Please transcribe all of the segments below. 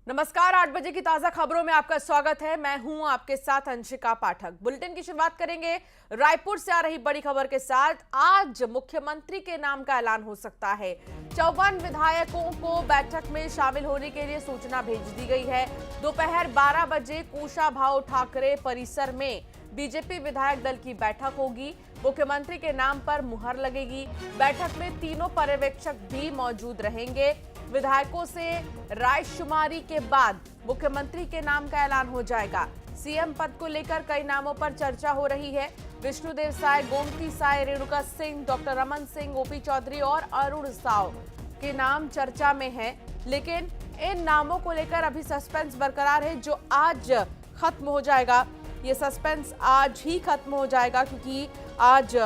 नमस्कार, 8 बजे की ताजा खबरों में आपका स्वागत है। मैं हूं आपके साथ अंशिका पाठक। बुलेटिन की शुरुआत करेंगे रायपुर से आ रही बड़ी खबर के साथ। आज मुख्यमंत्री के नाम का ऐलान हो सकता है। 54 विधायकों को बैठक में शामिल होने के लिए सूचना भेज दी गई है। दोपहर 12 बजे कुशाभाऊ ठाकरे परिसर में बीजेपी विधायक दल की बैठक होगी। मुख्यमंत्री के नाम पर मुहर लगेगी। बैठक में तीनों पर्यवेक्षक भी मौजूद रहेंगे। विधायकों से रायशुमारी के बाद मुख्यमंत्री के नाम का ऐलान हो जाएगा। सीएम पद को लेकर कई नामों पर चर्चा हो रही है। विष्णुदेव साय, गोमती साय, रेणुका सिंह, डॉक्टर रमन सिंह, ओपी चौधरी और अरुण साव के नाम चर्चा में हैं। लेकिन इन नामों को लेकर अभी सस्पेंस बरकरार है, जो आज खत्म हो जाएगा। ये सस्पेंस आज ही खत्म हो जाएगा, क्योंकि आज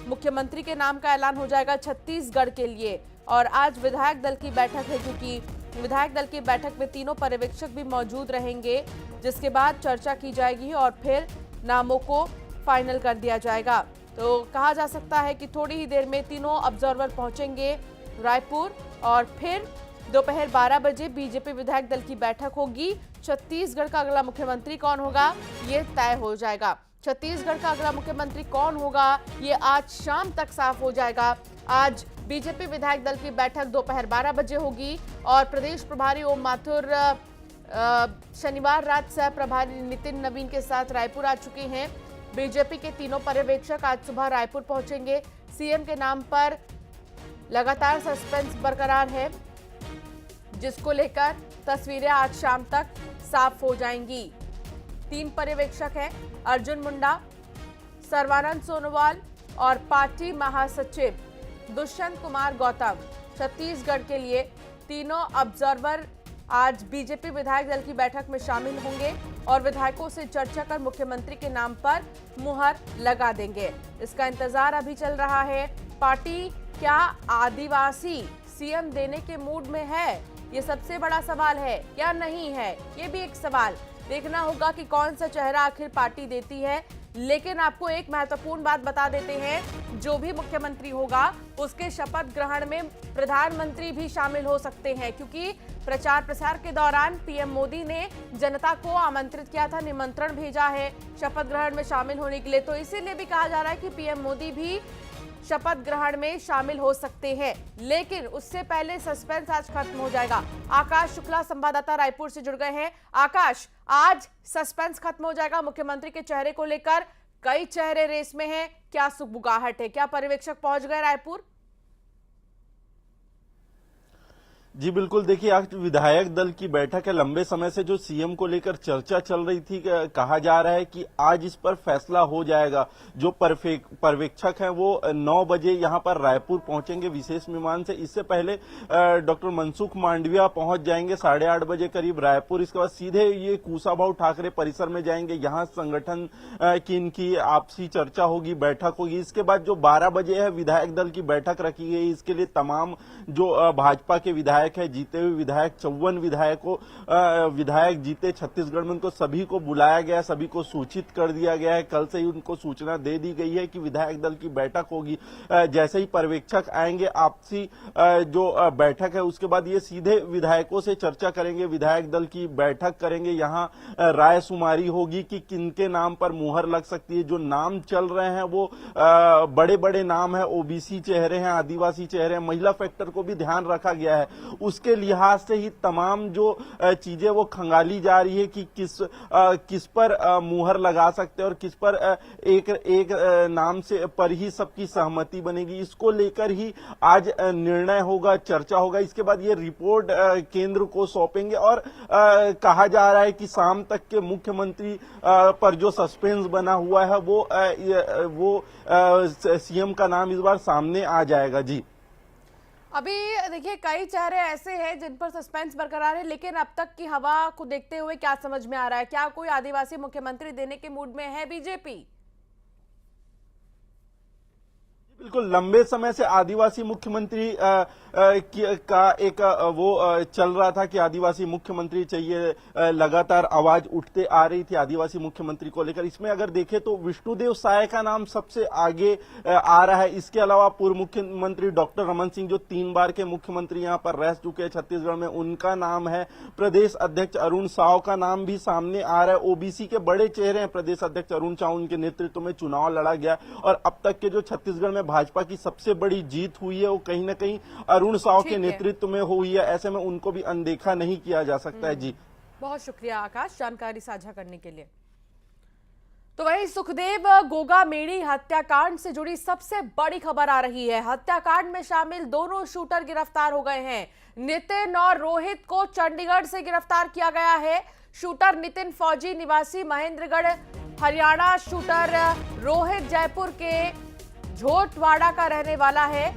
मुख्यमंत्री के नाम का ऐलान हो जाएगा छत्तीसगढ़ के लिए। और आज विधायक दल की बैठक है, क्योंकि विधायक दल की बैठक में तीनों पर्यवेक्षक भी मौजूद रहेंगे, जिसके बाद चर्चा की जाएगी और फिर नामों को फाइनल कर दिया जाएगा। तो कहा जा सकता है कि थोड़ी ही देर में तीनों ऑब्जर्वर पहुंचेंगे रायपुर और फिर दोपहर 12 बजे बीजेपी विधायक दल की बैठक होगी। छत्तीसगढ़ का अगला मुख्यमंत्री कौन होगा, ये तय हो जाएगा। छत्तीसगढ़ का अगला मुख्यमंत्री कौन होगा, ये आज शाम तक साफ हो जाएगा। आज बीजेपी विधायक दल की बैठक दोपहर 12 बजे होगी और प्रदेश प्रभारी ओम माथुर शनिवार रात सह प्रभारी नितिन नवीन के साथ रायपुर आ चुके हैं। बीजेपी के तीनों पर्यवेक्षक आज सुबह रायपुर पहुंचेंगे। सीएम के नाम पर लगातार सस्पेंस बरकरार है, जिसको लेकर तस्वीरें आज शाम तक साफ हो जाएंगी। 3 पर्यवेक्षक हैं, अर्जुन मुंडा, सर्वानंद सोनोवाल और पार्टी महासचिव दुष्यंत कुमार गौतम। छत्तीसगढ़ के लिए तीनों ऑब्जर्वर आज बीजेपी विधायक दल की बैठक में शामिल होंगे और विधायकों से चर्चा कर मुख्यमंत्री के नाम पर मुहर लगा देंगे। इसका इंतजार अभी चल रहा है। पार्टी क्या आदिवासी सीएम देने के मूड में है, ये सबसे बड़ा सवाल है, या नहीं है, ये भी एक सवाल। देखना होगा कि कौन सा चेहरा आखिर पार्टी देती है। लेकिन आपको एक महत्वपूर्ण बात बता देते हैं, जो भी मुख्यमंत्री होगा उसके शपथ ग्रहण में प्रधानमंत्री भी शामिल हो सकते हैं, क्योंकि प्रचार प्रसार के दौरान पीएम मोदी ने जनता को आमंत्रित किया था, निमंत्रण भेजा है शपथ ग्रहण में शामिल होने के लिए। तो इसीलिए भी कहा जा रहा है कि पीएम मोदी भी शपथ ग्रहण में शामिल हो सकते हैं। लेकिन उससे पहले सस्पेंस आज खत्म हो जाएगा। आकाश शुक्ला संवाददाता रायपुर से जुड़ गए हैं। आकाश, आज सस्पेंस खत्म हो जाएगा मुख्यमंत्री के चेहरे को लेकर। कई चेहरे रेस में हैं, क्या सुगबुगाहट है, क्या पर्यवेक्षक पहुंच गए रायपुर? जी बिल्कुल, देखिए आज विधायक दल की बैठक है। लंबे समय से जो सीएम को लेकर चर्चा चल रही थी, कहा जा रहा है कि आज इस पर फैसला हो जाएगा। जो पर्यवेक्षक हैं वो 9 बजे यहां पर रायपुर पहुंचेंगे विशेष विमान से। इससे पहले डॉक्टर मनसुख मांडविया पहुंच जाएंगे 8:30 बजे करीब रायपुर। इसके बाद सीधे ये कुशाभाऊ ठाकरे परिसर में जाएंगे। यहां संगठन की इनकी आपसी चर्चा होगी, बैठक होगी। इसके बाद जो 12 बजे है विधायक दल की बैठक रखी गई। इसके लिए तमाम जो भाजपा के विधायक है, जीते हुए विधायक 54 विधायक जीते छत्तीसगढ़ में, उनको सभी को बुलाया गया, सभी को सूचित कर दिया गया है। कल से ही उनको सूचना दे दी गई है कि विधायक दल की बैठक होगी। जैसे ही पर्यवेक्षक आएंगे, आपसी जो बैठक है, उसके बाद ये सीधे विधायकों से चर्चा करेंगे, विधायक दल की बैठक करेंगे। यहाँ रायशुमारी होगी कि किनके नाम पर मुहर लग सकती है। जो नाम चल रहे हैं वो बड़े बड़े नाम है, ओबीसी चेहरे हैं, आदिवासी चेहरे हैं, महिला फैक्टर को भी ध्यान रखा गया है। उसके लिहाज से ही तमाम जो चीजें वो खंगाली जा रही है कि किस पर मुहर लगा सकते हैं और किस पर एक नाम से पर ही सबकी सहमति बनेगी। इसको लेकर ही आज निर्णय होगा, चर्चा होगा। इसके बाद ये रिपोर्ट केंद्र को सौंपेंगे और कहा जा रहा है कि शाम तक के मुख्यमंत्री पर जो सस्पेंस बना हुआ है वो सीएम का नाम इस बार सामने आ जाएगा। जी अभी देखिए, कई चेहरे ऐसे हैं जिन पर सस्पेंस बरकरार है, लेकिन अब तक की हवा को देखते हुए क्या समझ में आ रहा है, क्या कोई आदिवासी मुख्यमंत्री देने के मूड में है बीजेपी? बिल्कुल, लंबे समय से आदिवासी मुख्यमंत्री का एक वो चल रहा था कि आदिवासी मुख्यमंत्री चाहिए, लगातार आवाज उठते आ रही थी आदिवासी मुख्यमंत्री को लेकर। इसमें अगर देखें तो विष्णुदेव साय का नाम सबसे आगे आ रहा है। इसके अलावा पूर्व मुख्यमंत्री डॉक्टर रमन सिंह जो 3 बार के मुख्यमंत्री यहां पर रह चुके हैं छत्तीसगढ़ में, उनका नाम है। प्रदेश अध्यक्ष अरुण साव का नाम भी सामने आ रहा है। ओबीसी के बड़े चेहरे हैं प्रदेश अध्यक्ष अरुण साव, उनके नेतृत्व में चुनाव लड़ा गया और अब तक के जो छत्तीसगढ़ में भाजपा की सबसे बड़ी जीत हुई है वो कहीं ना कहीं अरुण साव के नेतृत्व में हुई है। ऐसे में उनको भी अनदेखा नहीं किया जा सकता है। जी बहुत शुक्रिया आकाश जानकारी साझा करने के लिए। तो वहीं सुखदेव गोगामेड़ी हत्याकांड से जुड़ी सबसे बड़ी खबर आ रही है। हत्याकांड में शामिल दोनों शूटर गिरफ्तार हो गए हैं। नितिन और रोहित को चंडीगढ़ से गिरफ्तार किया गया है। शूटर नितिन फौजी निवासी महेंद्रगढ़ हरियाणा, शूटर रोहित जयपुर के झोटवाड़ा का रहने वाला है।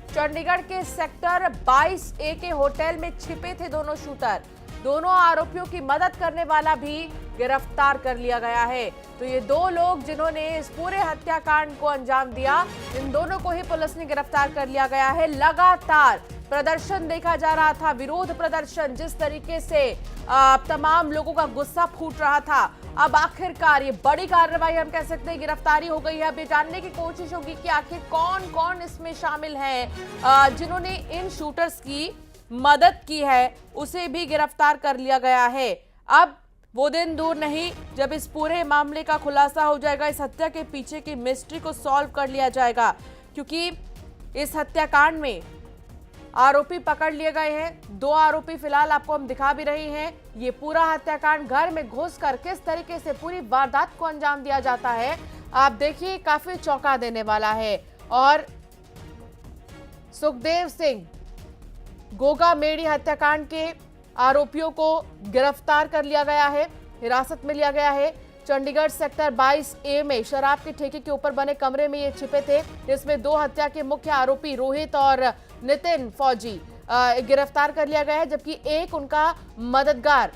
चंडीगढ़ के सेक्टर 22A के होटल में छिपे थे दोनों शूटर। दोनों आरोपियों की मदद करने वाला भी गिरफ्तार कर लिया गया है। तो ये 2 लोग जिन्होंने इस पूरे हत्याकांड को अंजाम दिया, इन दोनों को ही पुलिस ने गिरफ्तार कर लिया गया है। लगातार प्रदर्शन देखा जा रहा था, विरोध प्रदर्शन, जिस तरीके से तमाम लोगों का गुस्सा फूट रहा था। अब आखिरकार ये बड़ी कार्रवाई हम कह सकते हैं, गिरफ्तारी हो गई है। अब ये जानने की कोशिश होगी कि आखिर कौन कौन इसमें शामिल है, जिन्होंने इन शूटर्स की मदद की है, उसे भी गिरफ्तार कर लिया गया है। अब वो दिन दूर नहीं जब इस पूरे मामले का खुलासा हो जाएगा, इस हत्या के पीछे की मिस्ट्री को सॉल्व कर लिया जाएगा, क्योंकि इस हत्याकांड में आरोपी पकड़ लिए गए हैं। 2 आरोपी फिलहाल आपको हम दिखा भी रहे हैं। ये पूरा हत्याकांड घर में घुसकर किस तरीके से पूरी वारदात को अंजाम दिया जाता है, आप देखिए, काफी चौंका देने वाला है। और सुखदेव सिंह गोगामेड़ी हत्याकांड के आरोपियों को गिरफ्तार कर लिया गया है, हिरासत में लिया गया है। चंडीगढ़ सेक्टर 22A में शराब के ठेके के ऊपर बने कमरे में ये छिपे थे। इसमें 2 हत्या के मुख्य आरोपी रोहित और नितिन फौजी गिरफ्तार कर लिया गया है, जबकि एक उनका मददगार,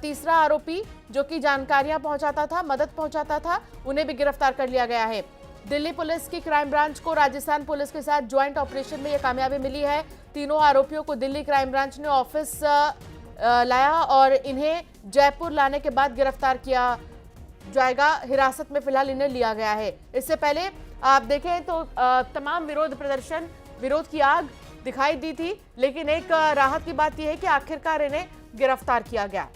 तीसरा आरोपी जो कि जानकारियां पहुंचाता था, मदद पहुंचाता था, उन्हें भी गिरफ्तार कर लिया गया है। दिल्ली पुलिस की क्राइम ब्रांच को राजस्थान पुलिस के साथ ज्वाइंट ऑपरेशन में यह कामयाबी मिली है। तीनों आरोपियों को दिल्ली क्राइम ब्रांच ने ऑफिस लाया और इन्हें जयपुर लाने के बाद गिरफ्तार किया जाएगा। हिरासत में फिलहाल इन्हें लिया गया है। इससे पहले आप देखें तो तमाम विरोध प्रदर्शन, विरोध की आग दिखाई दी थी, लेकिन एक राहत की बात यह है कि आखिरकार इन्हें गिरफ्तार किया गया।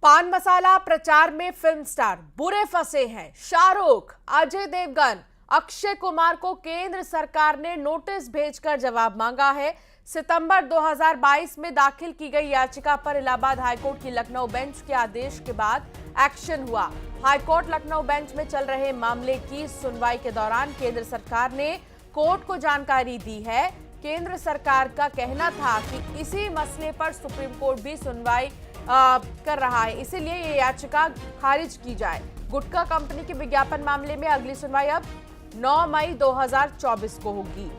पान मसाला प्रचार में फिल्म स्टार बुरे फंसे हैं। शाहरुख, अजय देवगन, अक्षय कुमार को केंद्र सरकार ने नोटिस भेजकर जवाब मांगा है। सितंबर 2022 में दाखिल की गई याचिका पर इलाहाबाद हाईकोर्ट की लखनऊ बेंच के आदेश के बाद एक्शन हुआ। हाईकोर्ट लखनऊ बेंच में चल रहे मामले की सुनवाई के दौरान केंद्र सरकार ने कोर्ट को जानकारी दी है। केंद्र सरकार का कहना था कि इसी मसले पर सुप्रीम कोर्ट भी सुनवाई कर रहा है, इसीलिए ये याचिका खारिज की जाए। गुटखा कंपनी के विज्ञापन मामले में अगली सुनवाई अब 9 मई 2024 को होगी।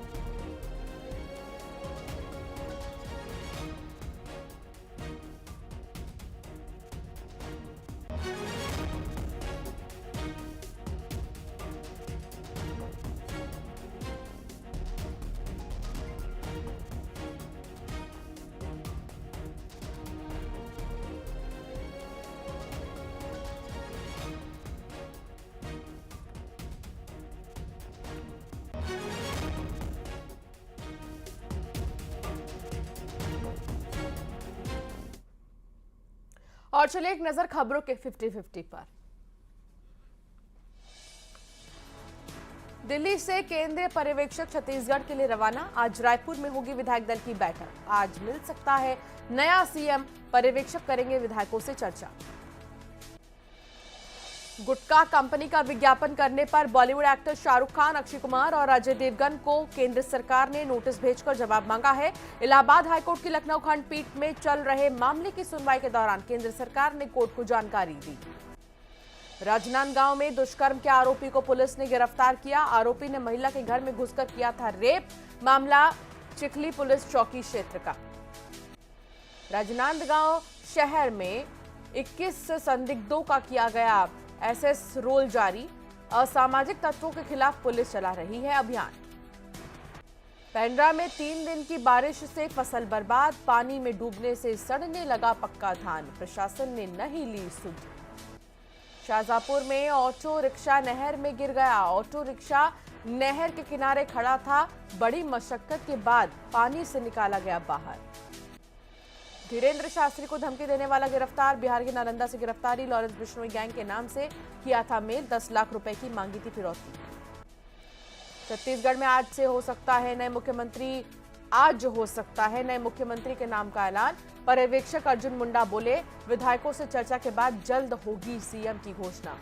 और चलिए एक नजर खबरों के 50-50 पर। दिल्ली से केंद्रीय पर्यवेक्षक छत्तीसगढ़ के लिए रवाना। आज रायपुर में होगी विधायक दल की बैठक। आज मिल सकता है नया सीएम, पर्यवेक्षक करेंगे विधायकों से चर्चा। गुटखा कंपनी का विज्ञापन करने पर बॉलीवुड एक्टर शाहरुख खान, अक्षय कुमार और अजय देवगन को केंद्र सरकार ने नोटिस भेजकर जवाब मांगा है। इलाहाबाद हाईकोर्ट की लखनऊ खंडपीठ में चल रहे मामले की सुनवाई के दौरान केंद्र सरकार ने कोर्ट को जानकारी दी। राजनांदगांव में दुष्कर्म के आरोपी को पुलिस ने गिरफ्तार किया। आरोपी ने महिला के घर में घुसकर किया था रेप। मामला चिखली पुलिस चौकी क्षेत्र का। राजनांदगांव शहर में 21 संदिग्धों का किया गया एसएस रोल जारी। असामाजिक तत्वों के खिलाफ पुलिस चला रही है अभियान। पेंड्रा में 3 दिन की बारिश से फसल बर्बाद, पानी में डूबने से सड़ने लगा पक्का धान, प्रशासन ने नहीं ली सुध। शाहजहांपुर में ऑटो रिक्शा नहर में गिर गया, ऑटो रिक्शा नहर के किनारे खड़ा था, बड़ी मशक्कत के बाद पानी से निकाला गया बाहर। धीरेन्द्र शास्त्री को धमकी देने वाला गिरफ्तार, बिहार के नालंदा से गिरफ्तारी, लॉरेंस बिश्नोई गैंग के नाम से किया था मेल, 10 लाख रुपए की मांगी थी फिरौती। छत्तीसगढ़ में आज हो सकता है नए मुख्यमंत्री के नाम का ऐलान, पर्यवेक्षक अर्जुन मुंडा बोले, विधायकों से चर्चा के बाद जल्द होगी सीएम की घोषणा।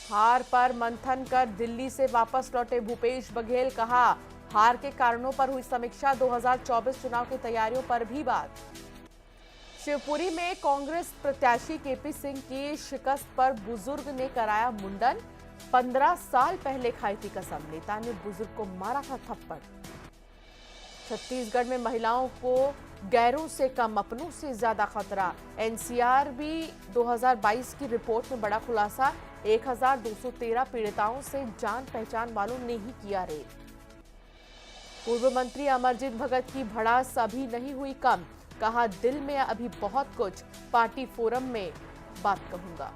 हार पर मंथन कर दिल्ली से वापस लौटे भूपेश बघेल, कहा हार के कारणों पर हुई समीक्षा, 2024 चुनाव की तैयारियों पर भी बात। शिवपुरी में कांग्रेस प्रत्याशी केपी सिंह की शिकस्त पर बुजुर्ग ने कराया मुंडन, 15 साल पहले खाई थी कसम, नेता ने बुजुर्ग को मारा था थप्पड़। छत्तीसगढ़ में महिलाओं को गैरों से कम, अपनों से ज्यादा खतरा, एनसीआरबी 2022 की रिपोर्ट में बड़ा खुलासा, 1213 पीड़िताओं से जान पहचान वालों ने ही किया रेप। पूर्व मंत्री अमरजीत भगत की भड़ास अभी नहीं हुई कम, कहा दिल में अभी बहुत कुछ, पार्टी फोरम में बात कहूंगा।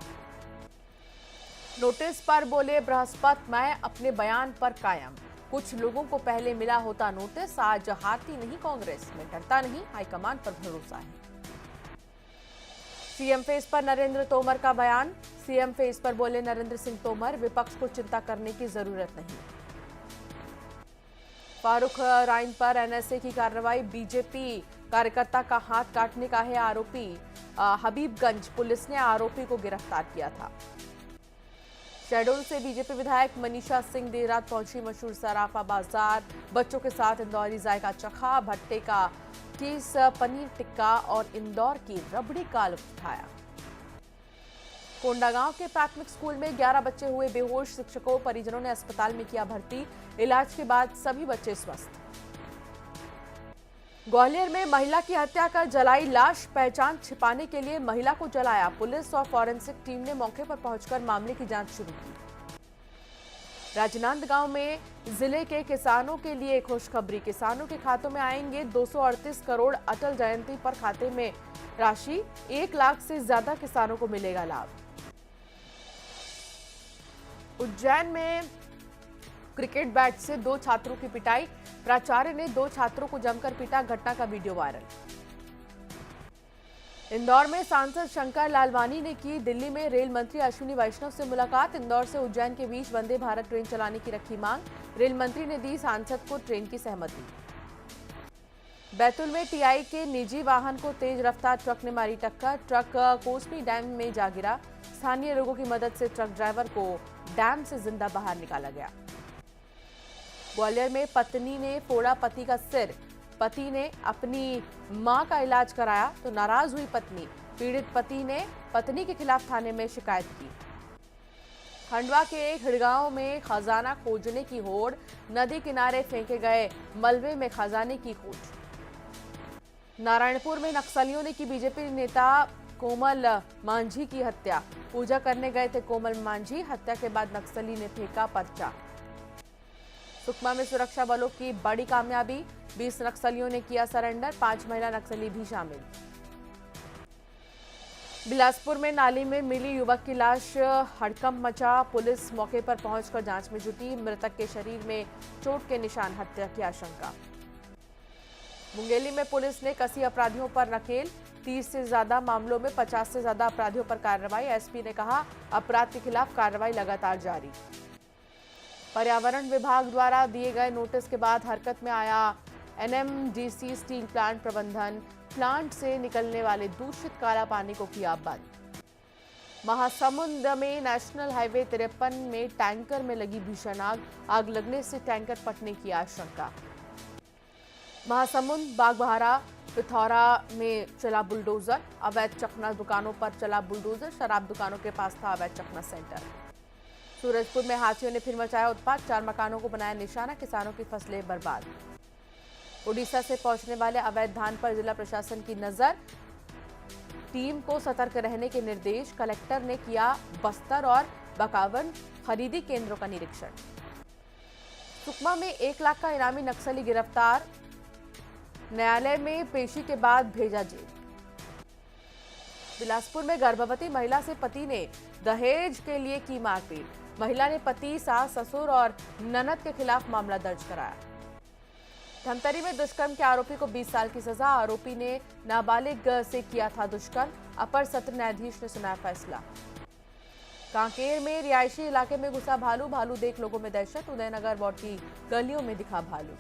नोटिस पर बोले बृहस्पति, मैं अपने बयान पर कायम, कुछ लोगों को पहले मिला होता नोटिस, आज हारती नहीं कांग्रेस, में डरता नहीं, हाईकमान पर भरोसा है। सीएम फेस पर नरेंद्र तोमर का बयान, सीएम फेस पर बोले नरेंद्र सिंह तोमर, विपक्ष को चिंता करने की जरूरत नहीं। फारूक राइन पर एनएसए की कार्रवाई, बीजेपी कार्यकर्ता का हाथ काटने का है आरोपी, हबीबगंज पुलिस ने आरोपी को गिरफ्तार किया था। शहडोल से बीजेपी विधायक मनीषा सिंह देर रात पहुंची मशहूर सराफा बाजार, बच्चों के साथ इंदौरी जायका चखा, भट्टे का कीस पनीर टिक्का और इंदौर की रबड़ी का लुत्फ उठाया। कोंडागांव के प्राथमिक स्कूल में 11 बच्चे हुए बेहोश, शिक्षकों परिजनों ने अस्पताल में किया भर्ती, इलाज के बाद सभी बच्चे स्वस्थ। ग्वालियर में महिला की हत्या कर जलाई लाश, पहचान छिपाने के लिए महिला को जलाया, पुलिस और फॉरेंसिक टीम ने मौके पर पहुंचकर मामले की जांच शुरू की। राजनांदगांव में जिले के किसानों के लिए खुशखबरी, किसानों के खातों में आएंगे 238 करोड़ अटल जयंती पर खाते में राशि, 1 लाख से ज्यादा किसानों को मिलेगा लाभ। उज्जैन में क्रिकेट बैट से 2 छात्रों की पिटाई, प्राचार्य ने 2 छात्रों को जमकर पीटा, घटना का वीडियो वायरल। इंदौर में सांसद शंकर लालवानी ने की दिल्ली में रेल मंत्री अश्विनी वैष्णव से मुलाकात, इंदौर से उज्जैन के बीच वंदे भारत ट्रेन चलाने की रखी मांग, रेल मंत्री ने दी सांसद को ट्रेन की सहमति। बैतूल में टीआई के निजी वाहन को तेज रफ्तार ट्रक ने मारी टक्कर, ट्रक कोसमी डैम में जा गिरा, स्थानीय लोगों की मदद से ट्रक ड्राइवर को डैम से जिंदा बाहर निकाला गया। ग्वालियर में पत्नी ने फोड़ा पति का सिर, पति ने अपनी मां का इलाज कराया तो नाराज हुई पत्नी, पीड़ित पति ने पत्नी के खिलाफ थाने में शिकायत की। खंडवा के हिड़गांव में खजाना खोजने की होड़, नदी किनारे फेंके गए मलबे में खजाने की खोज। नारायणपुर में नक्सलियों ने की बीजेपी नेता कोमल मांझी की हत्या, पूजा करने गए थे कोमल मांझी, हत्या के बाद नक्सली ने फेंका पर्चा। सुकमा में सुरक्षा बलों की बड़ी कामयाबी, 20 नक्सलियों ने किया सरेंडर, 5 महिला नक्सली भी शामिल। बिलासपुर में नाली में मिली युवक की लाश, हड़कंप मचा, पुलिस मौके पर पहुंचकर जांच में जुटी, मृतक के शरीर में चोट के निशान, हत्या की आशंका। मुंगेली में पुलिस ने कसी अपराधियों पर नकेल, 30 से ज्यादा मामलों में 50 से ज्यादा अपराधियों पर कार्रवाई, एसपी ने कहा अपराध के खिलाफ कार्रवाई लगातार जारी। पर्यावरण विभाग द्वारा दिए गए नोटिस के बाद हरकत में आया एनएमडीसी स्टील प्लांट प्रबंधन, प्लांट से निकलने वाले दूषित काला पानी को किया बंद। महासमुंद में नेशनल हाईवे 53 में टैंकर में लगी भीषण आग, आग लगने से टैंकर फटने की आशंका। महासमुंद बागबाहरा पिथौरा में चला बुलडोजर, अवैध चखना दुकानों पर चला बुलडोजर, शराब दुकानों के पास था अवैध चखना सेंटर। सूरजपुर में हाथियों ने फिर मचाया उत्पात, 4 मकानों को बनाया निशाना, किसानों की फसलें बर्बाद। उड़ीसा से पहुंचने वाले अवैध धान पर जिला प्रशासन की नजर, टीम को सतर्क रहने के निर्देश, कलेक्टर ने किया बस्तर और 52 खरीदी केंद्रों का निरीक्षण। सुकमा में 1 लाख का इनामी नक्सली गिरफ्तार, न्यायालय में पेशी के बाद भेजा जेल। बिलासपुर में गर्भवती महिला से पति ने दहेज के लिए की मारपीट, महिला ने पति, सास, ससुर और ननद के खिलाफ मामला दर्ज कराया। धमतरी में दुष्कर्म के आरोपी को 20 साल की सजा, आरोपी ने नाबालिग से किया था दुष्कर्म, अपर सत्र न्यायाधीश ने सुनाया फैसला। कांकेर में रिहायशी इलाके में घुसा भालू, भालू देख लोगों में दहशत, उदयनगर वार्ड की गलियों में दिखा भालू।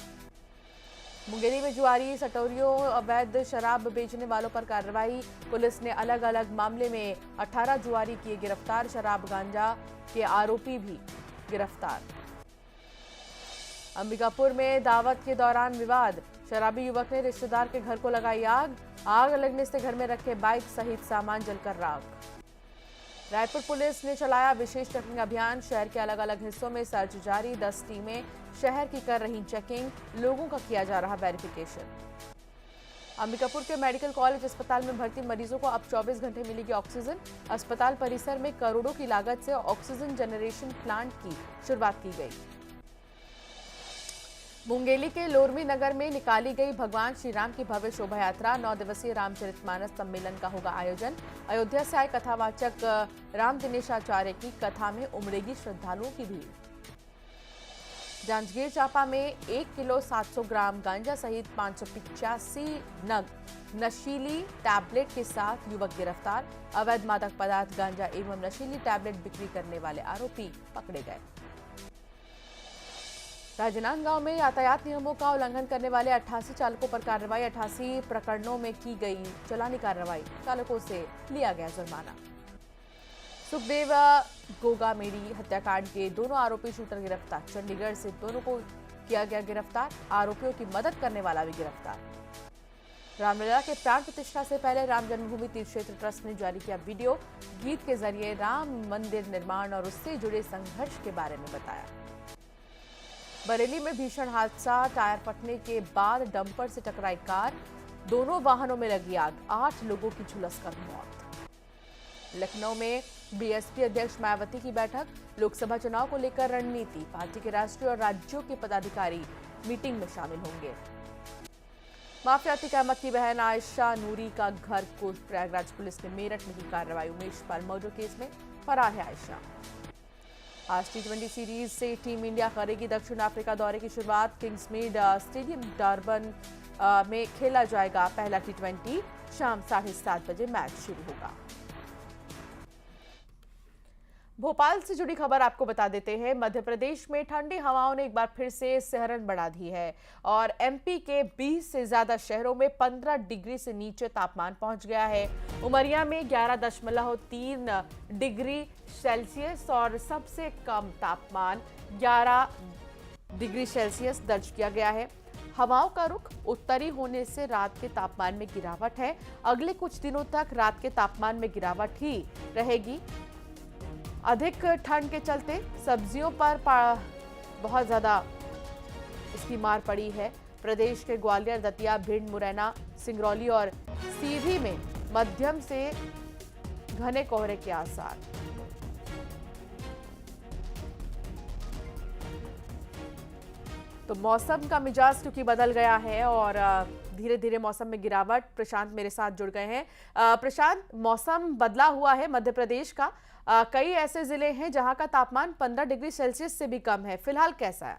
मुंगेली में जुआरी सटोरियों अवैध शराब बेचने वालों पर कार्रवाई, पुलिस ने अलग अलग मामले में 18 जुआरी किए गिरफ्तार, शराब गांजा के आरोपी भी गिरफ्तार। अंबिकापुर में दावत के दौरान विवाद, शराबी युवक ने रिश्तेदार के घर को लगाई आग, आग लगने से घर में रखे बाइक सहित सामान जलकर राख। रायपुर पुलिस ने चलाया विशेष चेकिंग अभियान, शहर के अलग अलग हिस्सों में सर्च जारी, 10 टीमें शहर की कर रही चेकिंग, लोगों का किया जा रहा वेरिफिकेशन। अंबिकापुर के मेडिकल कॉलेज अस्पताल में भर्ती मरीजों को अब 24 घंटे मिलेगी ऑक्सीजन, अस्पताल परिसर में करोड़ों की लागत से ऑक्सीजन जनरेशन प्लांट की शुरुआत की गई। मुंगेली के लोरमी नगर में निकाली गई भगवान श्री राम की भव्य शोभा यात्रा, 9 दिवसीय रामचरितमानस सम्मेलन का होगा आयोजन, अयोध्या से आए कथावाचक राम दिनेश आचार्य की कथा में उमड़ेगी श्रद्धालुओं की भीड़। जांजगीर चांपा में 1 किलो 700 ग्राम गांजा सहित 585 नग नशीली टैबलेट के साथ युवक गिरफ्तार, अवैध मादक पदार्थ गांजा एवं नशीली टैबलेट बिक्री करने वाले आरोपी पकड़े गए। राजनांदगांव में यातायात नियमों का उल्लंघन करने वाले 88 चालकों पर कार्रवाई, 88 प्रकरणों में की गई चालानी कार्रवाई, चालकों से लिया गया जुर्माना। सुखदेव गोगामेड़ी हत्याकांड के दोनों आरोपी शूटर गिरफ्तार, चंडीगढ़ से दोनों को किया गया गिरफ्तार, आरोपियों की मदद करने वाला भी गिरफ्तार। रामलला के प्राण प्रतिष्ठा से पहले राम जन्मभूमि तीर्थ क्षेत्र ट्रस्ट ने जारी किया वीडियो, गीत के जरिए राम मंदिर निर्माण और उससे जुड़े संघर्ष के बारे में बताया। बरेली में भीषण हादसा, टायर फटने के बाद डंपर से टकराई कार, दोनों वाहनों में लगी आग, 8 लोगों की झुलसकर मौत। लखनऊ में बीएसपी अध्यक्ष मायावती की बैठक, लोकसभा चुनाव को लेकर रणनीति, पार्टी के राष्ट्रीय और राज्यों के पदाधिकारी मीटिंग में शामिल होंगे। माफिया अतीक अहमद की बहन आयशा नूरी का घर को प्रयागराज पुलिस ने मेरठ में की कार्रवाई, उमेश पाल मर्डर केस में फरार है आयशा। आज T20 सीरीज से टीम इंडिया करेगी दक्षिण अफ्रीका दौरे की शुरुआत, किंग्समेड स्टेडियम डरबन में खेला जाएगा पहला T20, शाम 7:30 बजे मैच शुरू होगा। भोपाल से जुड़ी खबर आपको बता देते हैं, मध्य प्रदेश में ठंडी हवाओं ने एक बार फिर से सिहरन बढ़ा दी है और एमपी के 20 से ज्यादा शहरों में 15 डिग्री से नीचे तापमान पहुंच गया है। उमरिया में 11.3 डिग्री सेल्सियस और सबसे कम तापमान 11 डिग्री सेल्सियस दर्ज किया गया है। हवाओं का रुख उत्तरी होने से रात के तापमान में गिरावट है, अगले कुछ दिनों तक रात के तापमान में गिरावट ही रहेगी। अधिक ठंड के चलते सब्जियों पर बहुत ज्यादा इसकी मार पड़ी है। प्रदेश के ग्वालियर, दतिया, भिंड, मुरैना, सिंगरौली और सीधी में मध्यम से घने कोहरे के आसार। तो मौसम का मिजाज क्योंकि बदल गया है और धीरे धीरे मौसम में गिरावट, प्रशांत मेरे साथ जुड़ गए हैं। प्रशांत, मौसम बदला हुआ है मध्य प्रदेश का, कई ऐसे जिले हैं जहां का तापमान 15 डिग्री सेल्सियस से भी कम है, फिलहाल कैसा है?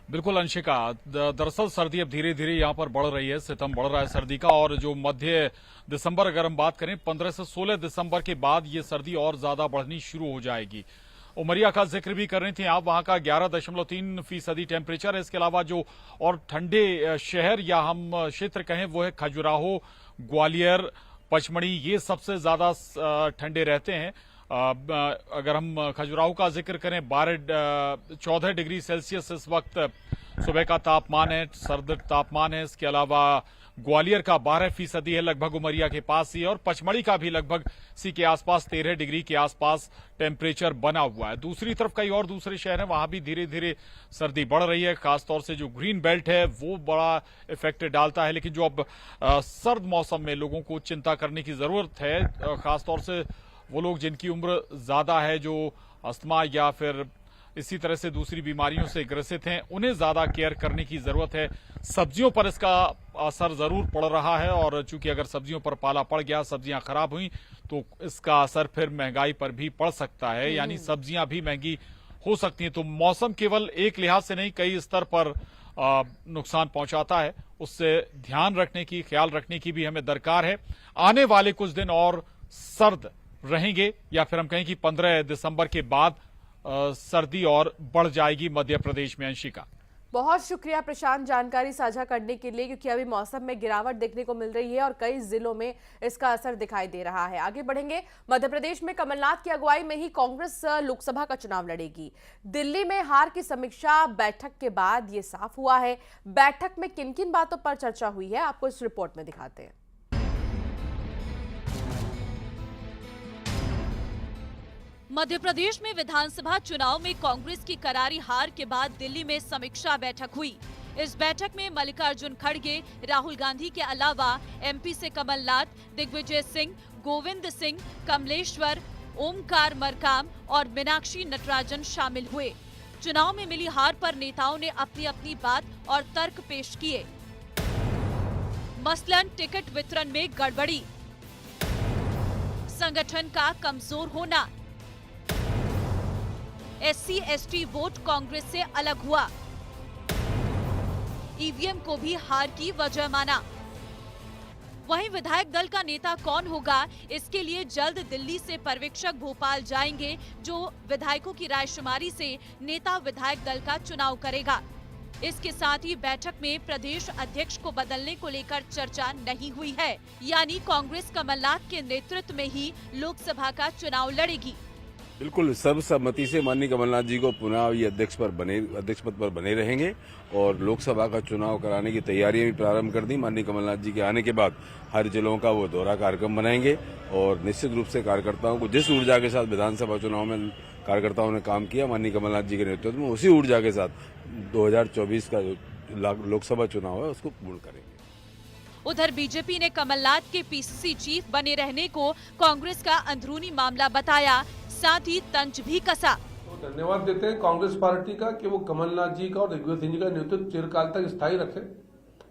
बिल्कुल अंशिका, दरअसल सर्दी अब धीरे धीरे यहाँ पर बढ़ रही है, सितम बढ़ रहा है सर्दी का। और जो मध्य दिसंबर अगर हम बात करें 15 से 16 दिसंबर के बाद ये सर्दी और ज्यादा बढ़नी शुरू हो जाएगी। उमरिया का जिक्र भी कर रही थी आप, वहां का 11.3% टेम्परेचर है। इसके अलावा जो और ठंडे शहर या हम क्षेत्र कहें वो है खजुराहो, ग्वालियर, पचमढ़ी, ये सबसे ज्यादा ठंडे रहते हैं। अगर हम खजुराहो का जिक्र करें 14 डिग्री सेल्सियस इस वक्त सुबह का तापमान है, सर्द तापमान है। इसके अलावा ग्वालियर का 12% है, लगभग उमरिया के पास ही, और पचमढ़ी का भी लगभग इसी के आसपास 13 डिग्री के आसपास टेम्परेचर बना हुआ है। दूसरी तरफ कई और दूसरे शहर हैं, वहां भी धीरे धीरे सर्दी बढ़ रही है। खासतौर से जो ग्रीन बेल्ट है वो बड़ा इफेक्ट डालता है। लेकिन जो अब सर्द मौसम में लोगों को चिंता करने की जरूरत है, खासतौर से वो लोग जिनकी उम्र ज्यादा है, जो अस्थमा या फिर इसी तरह से दूसरी बीमारियों से ग्रसित हैं, उन्हें ज्यादा केयर करने की जरूरत है। सब्जियों पर इसका असर जरूर पड़ रहा है और चूंकि अगर सब्जियों पर पाला पड़ गया, सब्जियां खराब हुई, तो इसका असर फिर महंगाई पर भी पड़ सकता है, यानी सब्जियां भी महंगी हो सकती हैं। तो मौसम केवल एक लिहाज से नहीं, कई स्तर पर नुकसान पहुंचाता है। उससे ध्यान रखने की, ख्याल रखने की भी हमें दरकार है। आने वाले कुछ दिन और सर्द रहेंगे, या फिर हम कहें कि 15 दिसंबर के बाद सर्दी और बढ़ जाएगी मध्य प्रदेश में। अंशिका, बहुत शुक्रिया प्रशांत जानकारी साझा करने के लिए, क्योंकि अभी मौसम में गिरावट देखने को मिल रही है और कई जिलों में इसका असर दिखाई दे रहा है। आगे बढ़ेंगे। मध्य प्रदेश में कमलनाथ की अगुवाई में ही कांग्रेस लोकसभा का चुनाव लड़ेगी। दिल्ली में हार की समीक्षा बैठक के बाद ये साफ हुआ है। बैठक में किन किन बातों पर चर्चा हुई है, आपको इस रिपोर्ट में दिखाते हैं। मध्य प्रदेश में विधानसभा चुनाव में कांग्रेस की करारी हार के बाद दिल्ली में समीक्षा बैठक हुई। इस बैठक में मल्लिकार्जुन खड़गे, राहुल गांधी के अलावा एमपी से कमलनाथ, दिग्विजय सिंह, गोविंद सिंह, कमलेश्वर, ओमकार मरकाम और मीनाक्षी नटराजन शामिल हुए। चुनाव में मिली हार पर नेताओं ने अपनी अपनी बात और तर्क पेश किए। मसलन टिकट वितरण में गड़बड़ी, संगठन का कमजोर होना, SC/ST वोट कांग्रेस से अलग हुआ, ईवीएम को भी हार की वजह माना। वहीं विधायक दल का नेता कौन होगा, इसके लिए जल्द दिल्ली से पर्यवेक्षक भोपाल जाएंगे, जो विधायकों की रायशुमारी से नेता विधायक दल का चुनाव करेगा। इसके साथ ही बैठक में प्रदेश अध्यक्ष को बदलने को लेकर चर्चा नहीं हुई है, यानी कांग्रेस कमलनाथ के नेतृत्व में ही लोकसभा का चुनाव लड़ेगी। बिल्कुल सर्वसम्मति से माननीय कमलनाथ जी को पुनः ये अध्यक्ष पद पर बने रहेंगे और लोकसभा का चुनाव कराने की तैयारियां भी प्रारंभ कर दी। माननीय कमलनाथ जी के आने के बाद हर जिलों का वो दौरा कार्यक्रम बनाएंगे और निश्चित रूप से कार्यकर्ताओं को जिस ऊर्जा के साथ विधानसभा चुनाव में कार्यकर्ताओं ने काम किया, माननीय कमलनाथ जी के नेतृत्व में उसी ऊर्जा के साथ 2024 का जो लोकसभा चुनाव है उसको पूर्ण करेंगे। उधर बीजेपी ने कमलनाथ के पीसीसी चीफ बने रहने को कांग्रेस का अंदरूनी मामला बताया, साथ ही तंज भी कसा। तो धन्यवाद देते हैं कांग्रेस पार्टी का कि वो कमलनाथ जी का और दिग्विजय सिंह जी का नेतृत्व चिरकाल तक स्थायी रखे।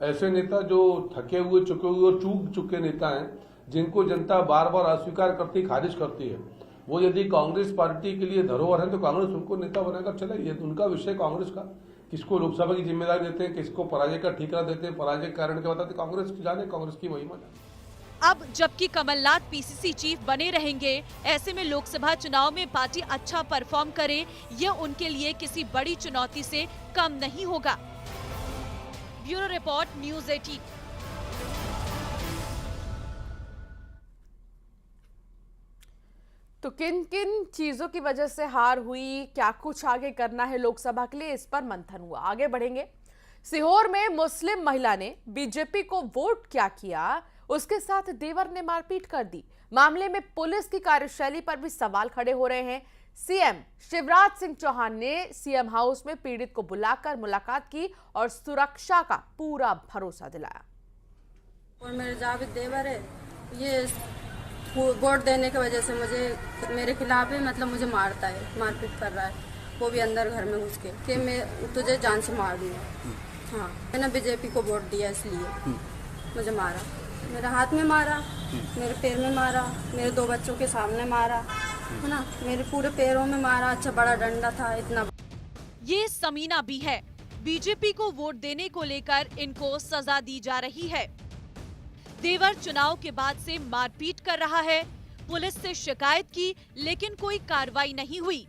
ऐसे नेता जो थके हुए, चुके हुए और चूक चुके नेता हैं, जिनको जनता बार बार अस्वीकार करती, खारिज करती है, वो यदि कांग्रेस पार्टी के लिए धरोहर है तो कांग्रेस उनको नेता बनाकर चले। ये उनका विषय कांग्रेस का, किसको लोकसभा की जिम्मेदारी देते हैं, किसको पराजय का ठिकाना देते हैं, पराजय के कारण क्या बताते, कांग्रेस जाने, कांग्रेस की महिमा जाने। अब जबकि कमलनाथ पीसीसी चीफ बने रहेंगे, ऐसे में लोकसभा चुनाव में पार्टी अच्छा परफॉर्म करे, यह उनके लिए किसी बड़ी चुनौती से कम नहीं होगा। Bureau report, news 18। तो किन किन चीजों की वजह से हार हुई, क्या कुछ आगे करना है लोकसभा के लिए, इस पर मंथन हुआ। आगे बढ़ेंगे। सीहोर में मुस्लिम महिला ने बीजेपी को वोट क्या किया, उसके साथ देवर ने मारपीट कर दी। मामले में पुलिस की कार्यशैली पर भी सवाल खड़े हो रहे हैं। सीएम शिवराज सिंह चौहान ने सीएम हाउस में पीड़ित को बुलाकर मुलाकात की और सुरक्षा का पूरा भरोसा दिलाया। और मेरे जावेद देवर है, ये वोट देने की वजह से मेरे खिलाफ है, मतलब मुझे मारता है, मारपीट कर रहा है, वो भी अंदर घर में घुस के कि मैं तुझे जान से मार दूंगा। हाँ, मैंने बीजेपी को वोट दिया इसलिए मुझे मारा, मेरे हाथ में मारा, मेरे पैर में मारा, मेरे 2 बच्चों के सामने मारा, है ना, मेरे पूरे पैरों में मारा। अच्छा बड़ा डंडा था इतना। ये समीना भी है। बीजेपी को वोट देने को लेकर इनको सजा दी जा रही है। देवर चुनाव के बाद से मारपीट कर रहा है। पुलिस से शिकायत की लेकिन कोई कार्रवाई नहीं हुई,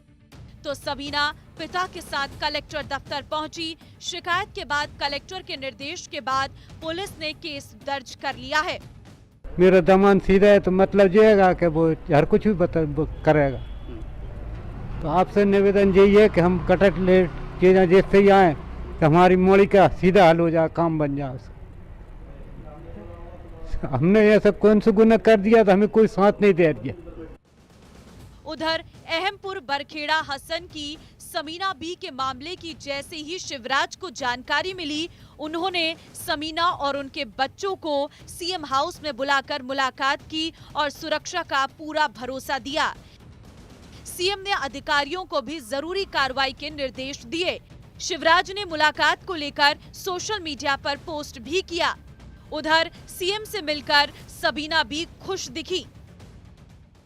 तो सबीना पिता के साथ कलेक्टर दफ्तर पहुंची। शिकायत के बाद कलेक्टर के निर्देश के बाद पुलिस ने केस दर्ज कर लिया है। मेरा दामन सीधा है तो मतलब ये है कि वो हर कुछ भी करेगा। तो आपसे निवेदन यही है कि हम कटक ले चीज़ें जैसे ही आए तो हमारी मोड़ी का सीधा हल हो जाए, काम बन जाए। हमने ऐसा कौन सा गुनाह कर दिया तो हमें कोई साथ नहीं दे दिया। उधर अहमपुर बरखेड़ा हसन की समीना बी के मामले की जैसे ही शिवराज को जानकारी मिली, उन्होंने समीना और उनके बच्चों को सीएम हाउस में बुलाकर मुलाकात की और सुरक्षा का पूरा भरोसा दिया। सीएम ने अधिकारियों को भी जरूरी कार्रवाई के निर्देश दिए। शिवराज ने मुलाकात को लेकर सोशल मीडिया पर पोस्ट भी किया। उधर सीएम से मिलकर सबीना भी खुश दिखी।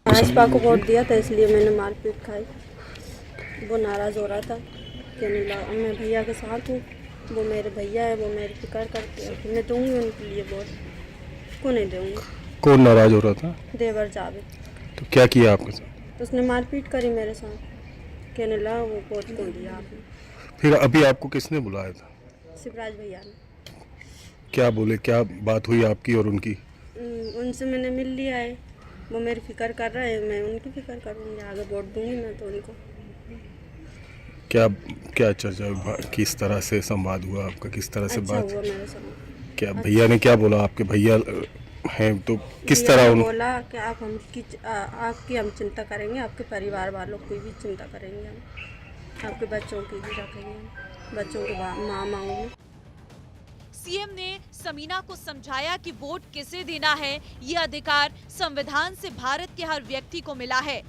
भाजपा को वोट दिया था इसलिए मैंने मारपीट खाई। वो नाराज हो रहा था, कहने लगा मैं भैया के साथ हूँ, वो मेरे भैया है, वो मेरी फिक्र करते हैं, मैं दूंगी उनके लिए वोट, को नहीं दूंगी। कौन नाराज हो रहा था? देवर जावेद। तो क्या किया आपके साथ? उसने मारपीट करी मेरे साथ, कहने लगा वो वोट क्यों दिया आपने। फिर अभी आपको किसने बुलाया था? शिवराज भैया ने। क्या बोले, क्या बात हुई आपकी और उनकी? उनसे मैंने मिल लिया है, वो मेरी फिक्र कर रहे हैं, मैं उनकी फिक्र करूँगी, आगे वोट दूंगी मैं तो उनको। क्या क्या चर्चा, किस तरह से संवाद हुआ आपका, किस तरह से अच्छा बात? हुआ मेरे साथ। क्या भैया ने क्या बोला? आपके भैया हैं तो किस तरह उन बोला कि आप आपकी हम चिंता करेंगे, आपके परिवार वालों की भी चिंता करेंगे, हम आपके बच्चों की भी रखेंगे, बच्चों के माँ मांगोगे। सीएम ने समीना को समझाया कि वोट किसे देना है, ये अधिकार संविधान से भारत के हर व्यक्ति को मिला है।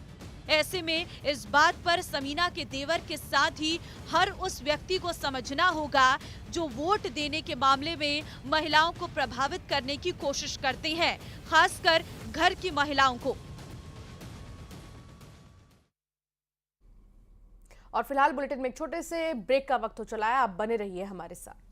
ऐसे में इस बात पर समीना के देवर के साथ ही हर उस व्यक्ति को समझना होगा जो वोट देने के मामले में महिलाओं को प्रभावित करने की कोशिश करते हैं, खासकर घर की महिलाओं को। और फिलहाल बुलेटिन में एक छोटे से ब्रेक का वक्त हो चला है, आप बने रहिए हमारे साथ।